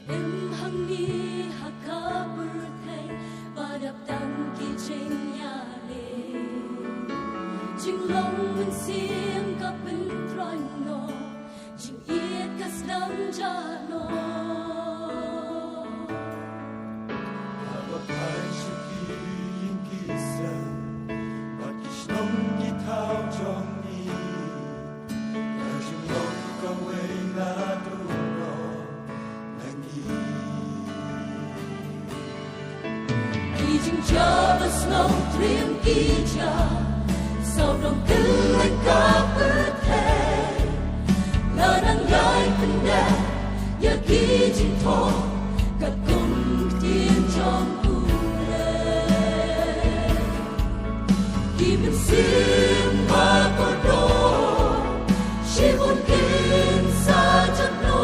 Em hằng ni haka birthday padap tan ki chenya le Jing long mun sim ka pen tron no Jing iet ka slam ja no Aber kein Schuki in Kisa But ich noch die Tau Jong Ni Na Jing long ka way na duno Nangi Jing Java snow trim kija Sau đồng cứ lại ca birthday La nang yai pende Ya ki jing to Kat kum tien trong u le Ki bin sim ma ko do Shi bun kin sa chan no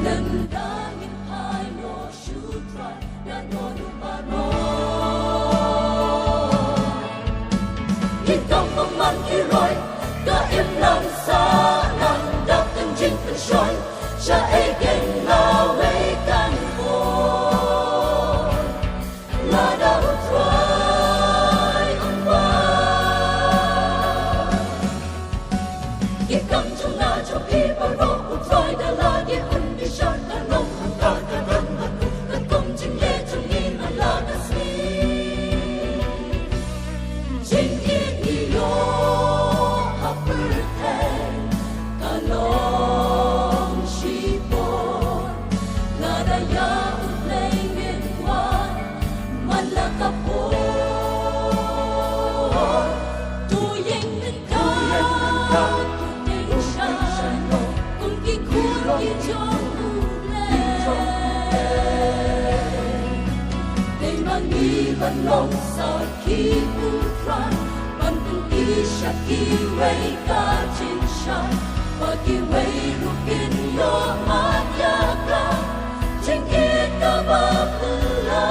Lần da min hai no shu try Da no du pa no Nhìn công mong mang y rồi Cả em làm xa Nang đắp từng jing pen shoy Cha e gen la way can go La da u try on wa Ye kam chung na cho pi pa ro u try da la ye un di shan da long hang ka da ran ma ku da kom jing ye chung ni ma la da sni Jing ye ni yo happy birthday ka long she born la da ya u play in one man la ka po tu yeng min ka tu ding shan kun ki kun ki jong u le They man mi ban long sa ki u tran ban kun ki sha ki wei ka chin shan ba ki wei lu kin yo ma ya ka jing it ka ba pu la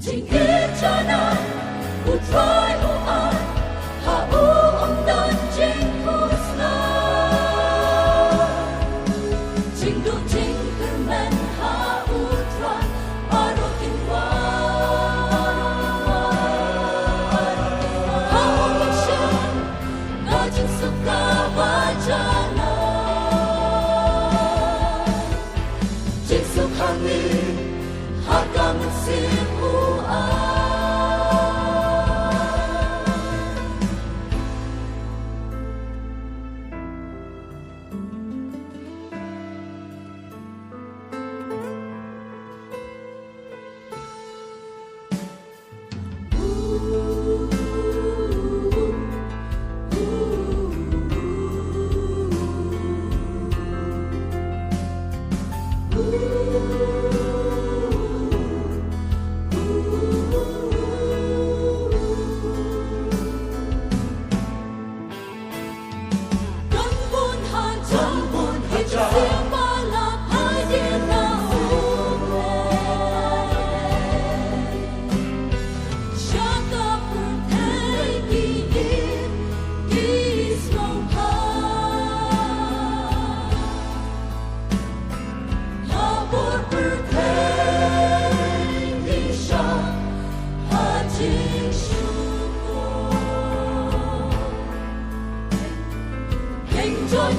Jing it cha na u try u an ha u om dan jing ku sna Jing du jing per men ha u try aro kin wa ha u kin shan ga jing su ka wa cha na Jing su khang ni ha ka mun sim u a Dun bun han Dun bun han cha. Sim ba la pai dia na u le Shaka birthday ki in ki slow ha Ha bor birthday ki sha ha jing shu ko Hang joy